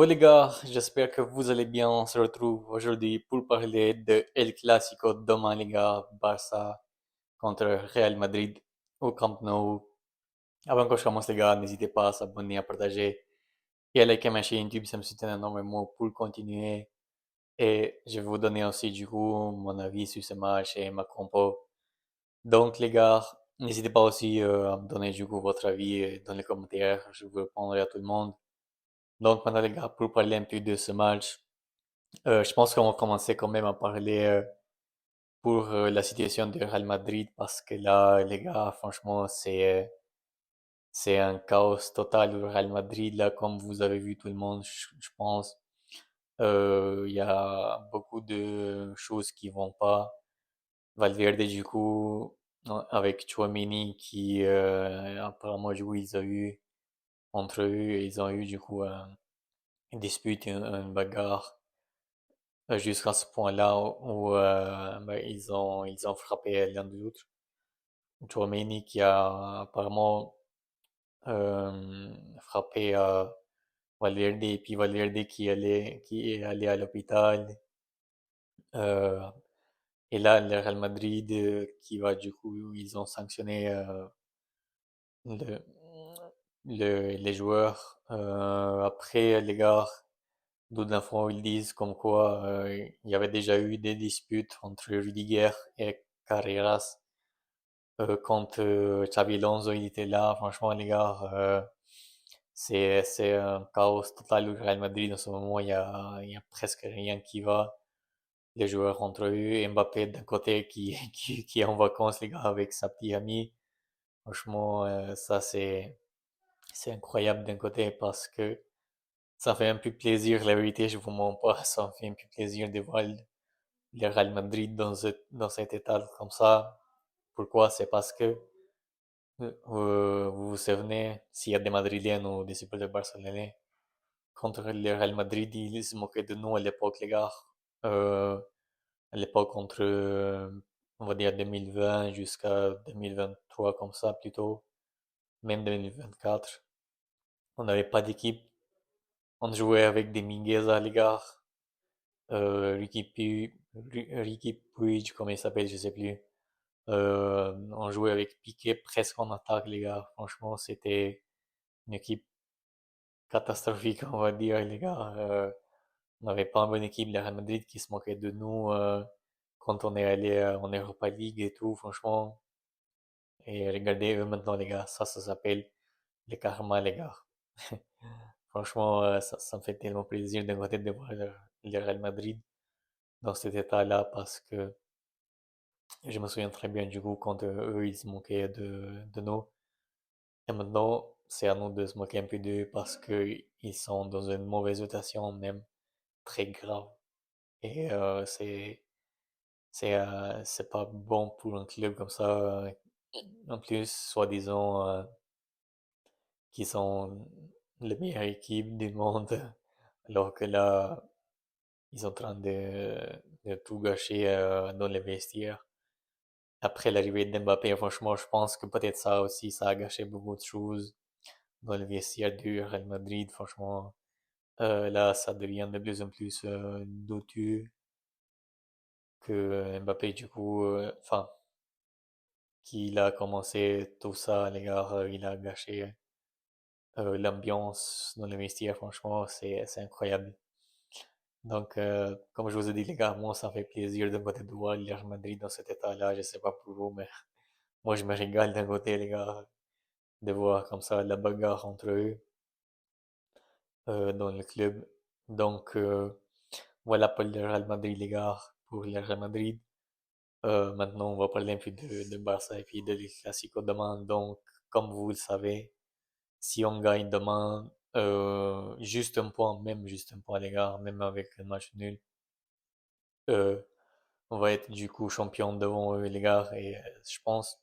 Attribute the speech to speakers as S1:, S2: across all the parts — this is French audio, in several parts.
S1: Bon les gars, j'espère que vous allez bien. On se retrouve aujourd'hui pour parler de El Clasico demain les gars, Barça contre Real Madrid au Camp Nou. Avant que je commence les gars, n'hésitez pas à s'abonner, à partager et à liker ma chaîne YouTube, ça me soutient énormément pour continuer. Et je vais vous donner aussi du coup mon avis sur ce match et ma compo. Donc les gars, n'hésitez pas aussi à me donner du coup votre avis dans les commentaires, je vous répondrai à tout le monde. Donc maintenant les gars, pour parler un peu de ce match. Je pense qu'on va commencer quand même à parler pour la situation du Real Madrid parce que là, les gars, franchement, c'est un chaos total au Real Madrid là, comme vous avez vu tout le monde, je pense. Il y a beaucoup de choses qui vont pas. Valverde, du coup, avec Chouameni qui apparemment, du coup, ils ont eu entre eux, ils ont eu du coup une dispute, une bagarre. Jusqu'à ce point-là où ben, ils ont frappé l'un de l'autre. Tchouaméni qui a apparemment frappé Valverde et puis Valverde qui est allé à l'hôpital. Euh, et là, le Real Madrid qui va du coup, ils ont sanctionné le, les joueurs. Après, les gars, d'autres infos, ils disent comme quoi il y avait déjà eu des disputes entre Rudiger et Carreras quand Xabi Alonso il était là. Franchement, les gars, c'est un chaos total au Real Madrid en ce moment. Il y a presque rien qui va. Les joueurs entre eux, Mbappé d'un côté qui est en vacances, les gars, avec sa petite amie. Franchement, ça c'est incroyable d'un côté parce que ça fait un peu plaisir, la vérité, je vous mens pas, ça me fait un peu plaisir de voir le Real Madrid dans cet état comme ça. Pourquoi? C'est parce que vous vous souvenez, s'il y a des Madridiens ou des supporters barcelonais, contre le Real Madrid, ils se moquaient de nous à l'époque, les gars. Euh, à l'époque, entre, on va dire, 2020 jusqu'à 2023, comme ça, plutôt, même 2024. On n'avait pas d'équipe. On jouait avec des Mingueza, les gars. Ricky Puig, comment il s'appelle, je sais plus. On jouait avec Piqué presque en attaque, les gars. Franchement, c'était une équipe catastrophique, on va dire, les gars. On n'avait pas une bonne équipe, le Real Madrid qui se moquait de nous quand on est allé en Europa League et tout, franchement. Et regardez eux maintenant, les gars. Ça s'appelle le karma, les gars. Franchement, ça me fait tellement plaisir d'un côté de voir le Real Madrid dans cet état-là parce que je me souviens très bien du coup quand eux ils se moquaient de nous. Et maintenant, c'est à nous de se moquer un peu d'eux parce que ils sont dans une mauvaise rotation même très grave. Et c'est pas bon pour un club comme ça. En plus, soi-disant, qui sont la meilleure équipe du monde, alors que là, ils sont en train de tout gâcher dans les vestiaires. Après l'arrivée d'Mbappé, franchement, je pense que peut-être ça aussi, ça a gâché beaucoup de choses dans le vestiaire du Real Madrid. Franchement, là, ça devient de plus en plus douteux que Mbappé, du coup, enfin, qu'il a commencé tout ça, les gars, il a gâché l'ambiance dans le vestiaire. Franchement, c'est incroyable. Donc, comme je vous ai dit, les gars, moi, ça fait plaisir de côté de voir le Real Madrid dans cet état-là. Je sais pas pour vous, mais moi, je me régale d'un côté, les gars, de voir comme ça la bagarre entre eux dans le club. Donc, voilà pour le Real Madrid, les gars, pour le Real Madrid. Maintenant, on va parler un peu de Barça et puis de El Clasico demain. Donc, comme vous le savez, si on gagne demain, juste un point, même juste un point, les gars, même avec un match nul, euh, on va être du coup champion devant eux, les gars. Et je pense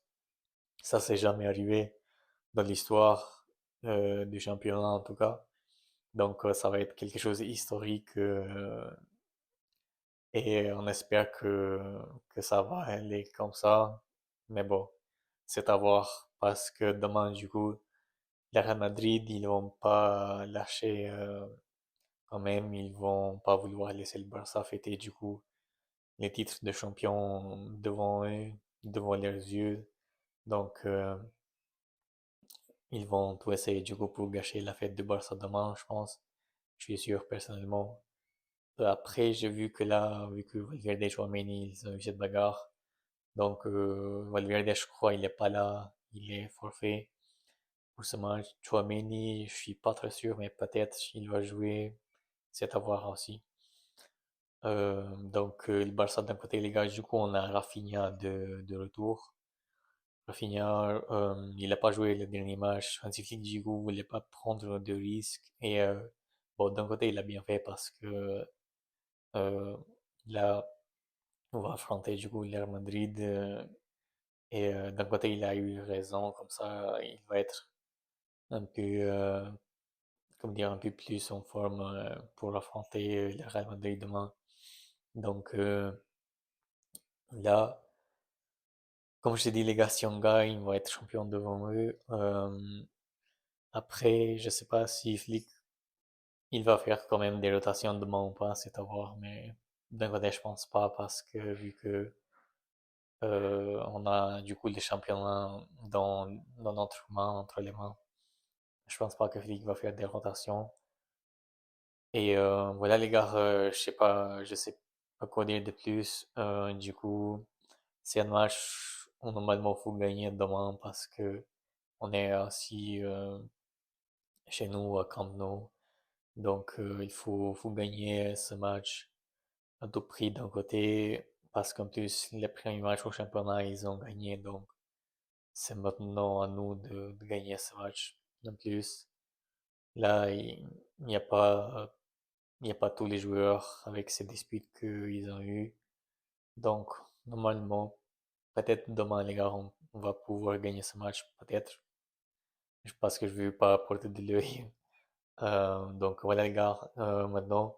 S1: ça s'est jamais arrivé dans l'histoire du championnat en tout cas. Donc ça va être quelque chose d'historique et on espère que ça va aller comme ça. Mais bon, c'est à voir parce que demain du coup, le Real Madrid, ils vont pas lâcher quand même, ils vont pas vouloir laisser le Barça fêter du coup les titres de champion devant eux, devant leurs yeux. Donc, ils vont tout essayer du coup pour gâcher la fête du Barça demain, je pense. Je suis sûr personnellement. Après, j'ai vu que là, vu que Valverde et Tchouaméni, ils ont eu cette bagarre. Donc, Valverde, je crois, il est pas là. Il est forfait pour ce match. Tchouaméni, je suis pas très sûr, mais peut-être il va jouer. C'est à voir aussi. Donc, le Barça d'un côté, les gars, du coup, on a Rafinha de retour. Rafinha, il n'a pas joué le dernier match. Hansi Flick, du coup, voulait pas prendre de risques. Et bon, d'un côté, il a bien fait parce que euh, là, on va affronter du coup le Real Madrid. Et d'un côté, il a eu raison. Comme ça, il va être un peu, comment dire, un peu plus en forme pour affronter le Real Madrid demain. Donc là, comme je t'ai dit, les gars, si on gagne, ils vont être champions devant eux. Après, je sais pas si Flick, il va faire quand même des rotations demain ou pas, c'est à voir, mais d'un côté, je pense pas parce que vu que on a du coup les championnats dans notre main, entre les mains, je pense pas que Flick va faire des rotations. Et voilà les gars, je sais pas quoi dire de plus. Du coup, c'est un match où normalement faut gagner demain parce que on est assis chez nous à Camp Nou. Donc faut gagner ce match à tout prix d'un côté parce qu'en plus les premiers matchs au championnat ils ont gagné donc c'est maintenant à nous de gagner ce match. En plus, là il n'y a pas il n'y a pas tous les joueurs avec ces disputes qu'ils ont eues. Donc normalement peut-être demain les gars on va pouvoir gagner ce match peut-être. Parce que je ne veux pas porter de l'œil. Donc voilà les gars, maintenant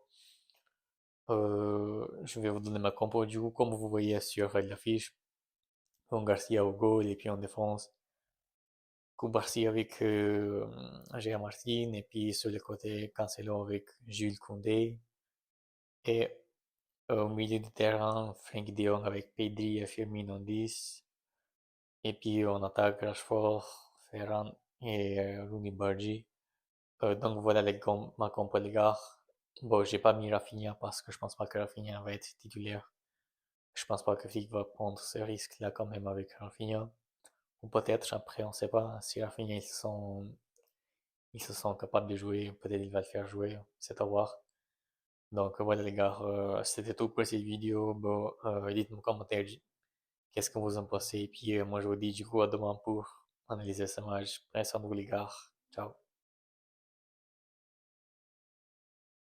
S1: je vais vous donner ma compo du coup comme vous voyez sur l'affiche. Donc Garcia au goal et puis en défense. Koubarsi avec Gérard Martin et puis sur le côté Cancelo avec Jules Koundé. Et au milieu de terrain, Frank de Jong avec Pedri et Firmino en 10. Et puis en attaque, Rashford, Ferran et Rooney Bargi. Donc voilà ma compo les gars. Bon, j'ai pas mis Rafinha parce que je pense pas que Rafinha va être titulaire. Je pense pas que Flick va prendre ce risque-là quand même avec Rafinha. Ou peut-être, après, on sait pas. Si Rafinha, ils se sont capables de jouer, peut-être il va le faire jouer. C'est à voir. Donc voilà les gars, c'était tout pour cette vidéo. Bon, dites-moi en commentaire qu'est-ce que vous en pensez. Et puis moi je vous dis du coup à demain pour analyser ce match. Prenez soin de vous les gars. Ciao.